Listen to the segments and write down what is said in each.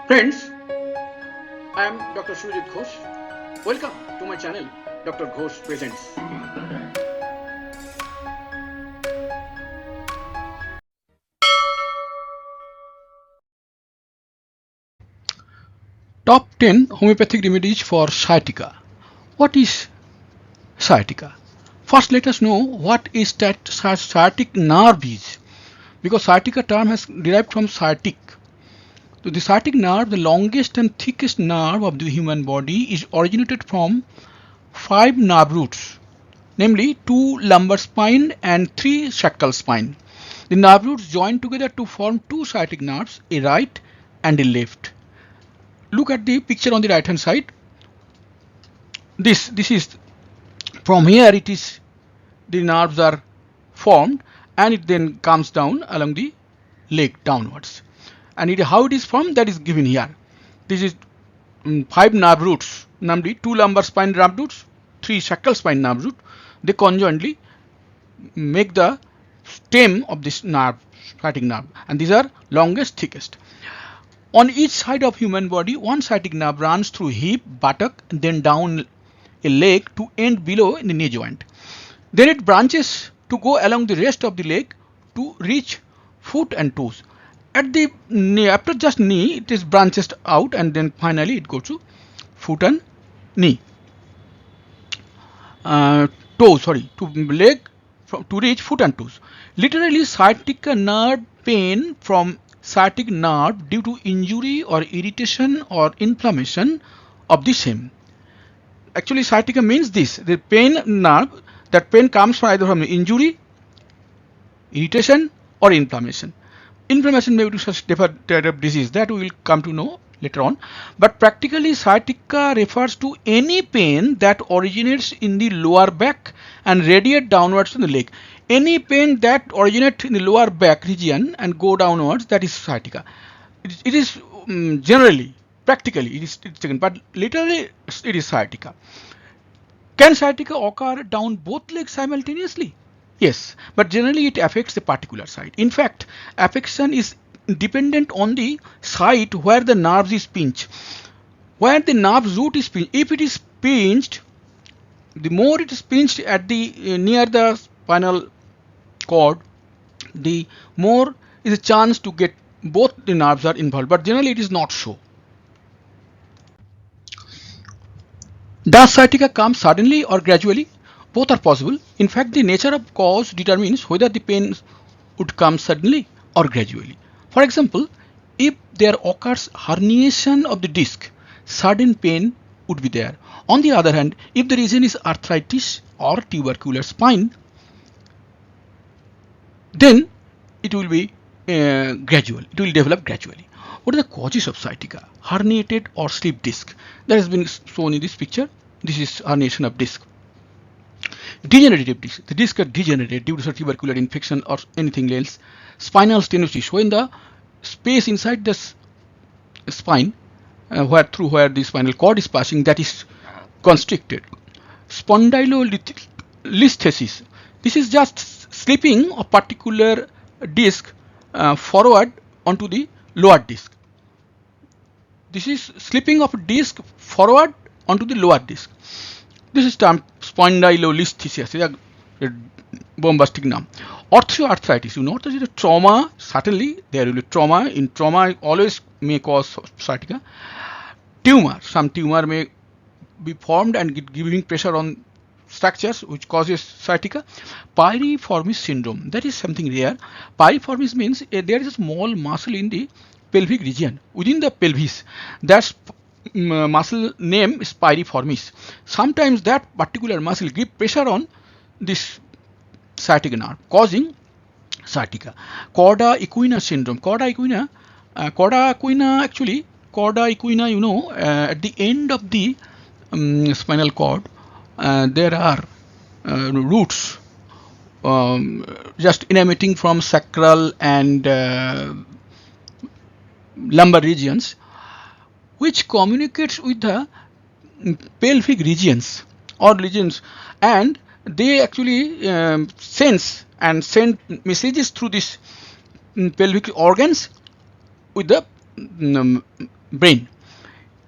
Friends, I am Dr. Surjit Ghosh. Welcome to my channel, Dr. Ghosh Presents. Top 10 homeopathic remedies for sciatica. What is sciatica? First, let us know what is that sciatic nerve is, because sciatica term has derived from sciatic. So the sciatic nerve, the longest and thickest nerve of the human body, is originated from 5 nerve roots, namely 2 lumbar spine and 3 sacral spine. The nerve roots join together to form 2 sciatic nerves, a right and a left. Look at the picture on the right hand side. This is from here, it is the nerves are formed and it then comes down along the leg downwards. And how it is formed, that is given here. This is 5 nerve roots, namely 2 lumbar spine nerve roots, 3 sacral spine nerve roots. They conjointly make the stem of this nerve, sciatic nerve, and these are longest, thickest. On each side of human body, one sciatic nerve runs through hip, buttock, and then down a leg to end below in the knee joint. Then it branches to go along the rest of the leg to reach foot and toes. At the knee, after just knee, it is branches out and then finally it goes to foot and knee. To leg to reach foot and toes. Literally, sciatica nerve pain from sciatic nerve due to injury or irritation or inflammation of the same. Actually, sciatica means this: the pain nerve. That pain comes from either from injury, irritation, or inflammation. Inflammation may be to such different type of disease that we will come to know later on. But practically, sciatica refers to any pain that originates in the lower back and radiates downwards to the leg. Any pain that originates in the lower back region and go downwards, that is sciatica. It is generally, practically, it's taken, but literally it is sciatica. Can sciatica occur down both legs simultaneously? Yes, but generally it affects the particular site. In fact, affection is dependent on the site where the nerve is pinched. Where the nerve root is pinched, if it is pinched, the more it is pinched at the near the spinal cord, the more is a chance to get both the nerves are involved. But generally it is not so. Does sciatica come suddenly or gradually? Both are possible. In fact, the nature of cause determines whether the pain would come suddenly or gradually. For example, if there occurs herniation of the disc, sudden pain would be there. On the other hand, if the reason is arthritis or tubercular spine, then it will be gradual. It will develop gradually. What are the causes of sciatica? Herniated or slipped disc. That has been shown in this picture. This is herniation of disc. Degenerative disc. The disc are degenerated due to tubercular infection or anything else. Spinal stenosis. When the space inside the spine, through where the spinal cord is passing, that is constricted. Spondylolisthesis. This is just slipping of particular disc forward onto the lower disc. This is slipping of a disc forward onto the lower disc. This is termed spondylolisthesis, a bombastic name. Osteoarthritis. You know, this is a trauma. Certainly, there will be trauma. In trauma, always may cause sciatica. Tumor. Some tumor may be formed and giving pressure on structures, which causes sciatica. Piriformis syndrome. That is something rare. Piriformis means there is a small muscle in the pelvic region within the pelvis. That's muscle name is piriformis. Sometimes that particular muscle gives pressure on this sciatic nerve, causing sciatica. Cauda equina syndrome. Cauda equina, you know, at the end of the spinal cord, there are roots just emanating from sacral and lumbar regions, which communicates with the pelvic regions or regions, and they actually sense and send messages through these pelvic organs with the brain.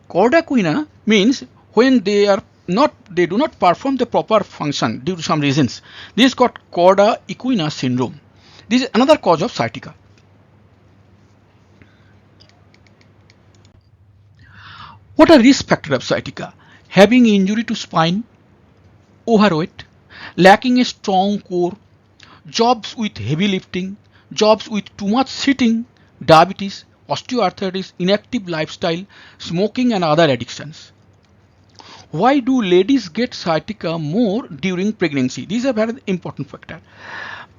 Cauda equina means when they do not perform the proper function due to some reasons. This is called cauda equina syndrome. This is another cause of sciatica. What are risk factors of sciatica? Having injury to spine, overweight, lacking a strong core, jobs with heavy lifting, jobs with too much sitting, diabetes, osteoarthritis, inactive lifestyle, smoking and other addictions. Why do ladies get sciatica more during pregnancy? These are very important factor.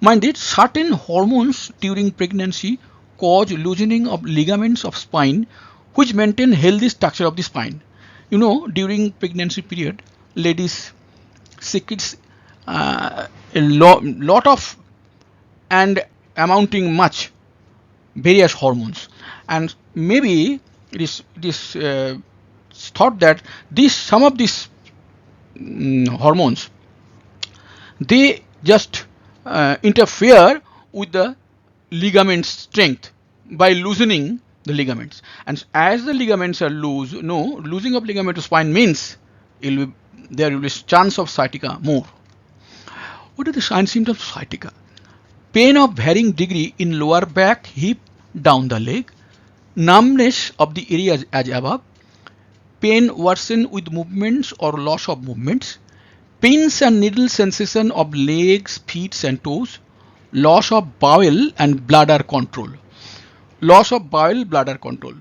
Mind it, certain hormones during pregnancy cause loosening of ligaments of spine which maintain healthy structure of the spine. You know, during pregnancy period, ladies secretes a lot of and amounting much various hormones, and maybe it is thought that some of these hormones, they just interfere with the ligament strength by loosening the ligaments, and as the ligaments are loose, losing of ligament to spine means there will be chance of sciatica more. What are the signs and symptoms of sciatica? Pain of varying degree in lower back, hip, down the leg, numbness of the area as above, pain worsen with movements or loss of movements, pins and needle sensation of legs, feet and toes, loss of bowel and bladder control. Loss of bowel, bladder control.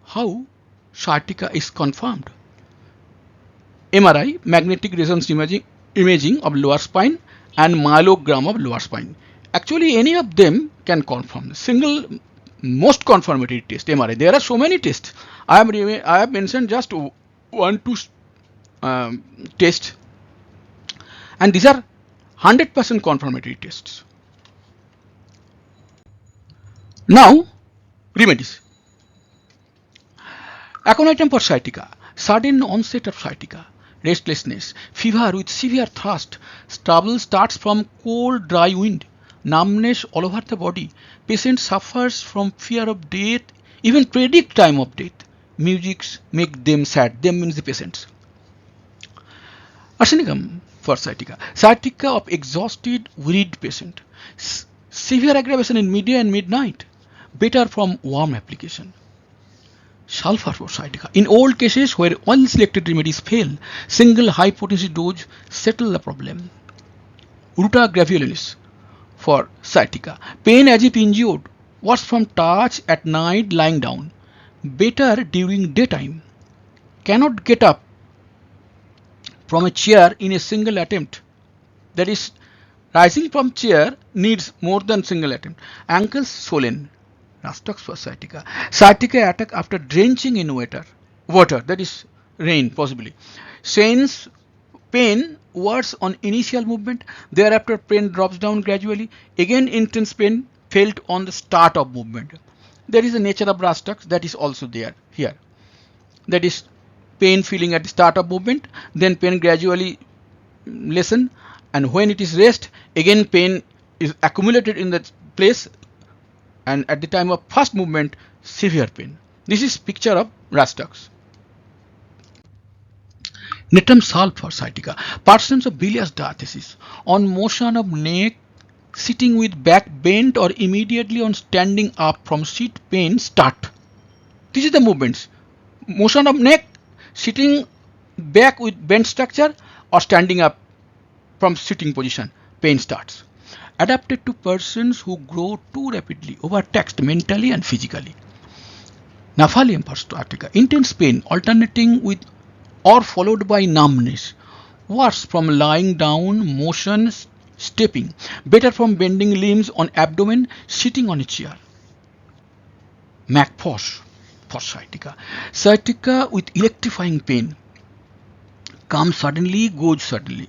How sciatica is confirmed? MRI, magnetic resonance imaging of lower spine, and myelogram of lower spine. Actually, any of them can confirm. Single most confirmatory test, MRI. There are so many tests. I have mentioned just one, two tests, and these are 100% confirmatory tests. Now, remedies. Aconitum for sciatica. Sudden onset of sciatica. Restlessness, fever with severe thirst, trouble starts from cold dry wind, numbness all over the body, patient suffers from fear of death, even predict time of death. Musics make them sad, them means the patients. Arsenicum for sciatica. Sciatica of exhausted, wearied patient. Severe aggravation in midday and midnight. Better from warm application. Sulfur for sciatica. In all cases where unselected remedies fail, single high potency dose settle the problem. Ruta graveolens for sciatica. Pain as if injured, worse from touch at night lying down. Better during daytime. Cannot get up from a chair in a single attempt. That is, rising from chair needs more than single attempt. Ankles swollen. Rastox for sciatica. Sciatica attack after drenching in water, that is rain possibly. Sense pain worse on initial movement, thereafter pain drops down gradually, again intense pain felt on the start of movement. There is a nature of rastox that is also there here. That is pain feeling at the start of movement, then pain gradually lessen, and when it is rest, again pain is accumulated in that place, and at the time of first movement, severe pain. This is picture of rastox. Natrum salt for sciatica. Persons of bilious diathesis on motion of neck, sitting with back bent or immediately on standing up from seat, pain start. This is the movements. Motion of neck, sitting back with bent structure or standing up from sitting position, pain starts. Adapted to persons who grow too rapidly, overtaxed mentally and physically. Naphalium for sciatica. Intense pain alternating with or followed by numbness. Worse from lying down, motion, stepping. Better from bending limbs on abdomen, sitting on a chair. McPhosh for sciatica. Sciatica with electrifying pain. Comes suddenly, goes suddenly.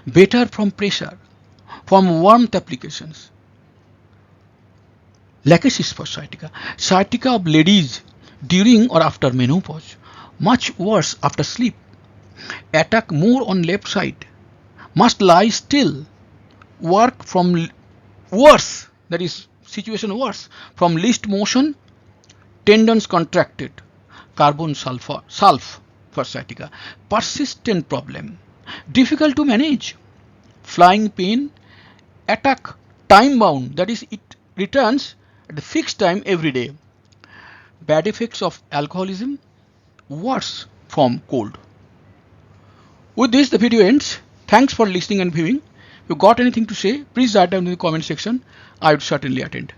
Better from pressure, from warmth applications. Lachesis for sciatica. Sciatica of ladies during or after menopause. Much worse after sleep. Attack more on left side. Must lie still. Work from worse, that is situation worse, from least motion tendons contracted, carbon sulf for sciatica, persistent problem, difficult to manage, flying pain, attack time bound, that is it returns at a fixed time every day, bad effects of alcoholism, worse from cold. With this the video ends. Thanks for listening and viewing. If you got anything to say, please write down in the comment section. I would certainly attend.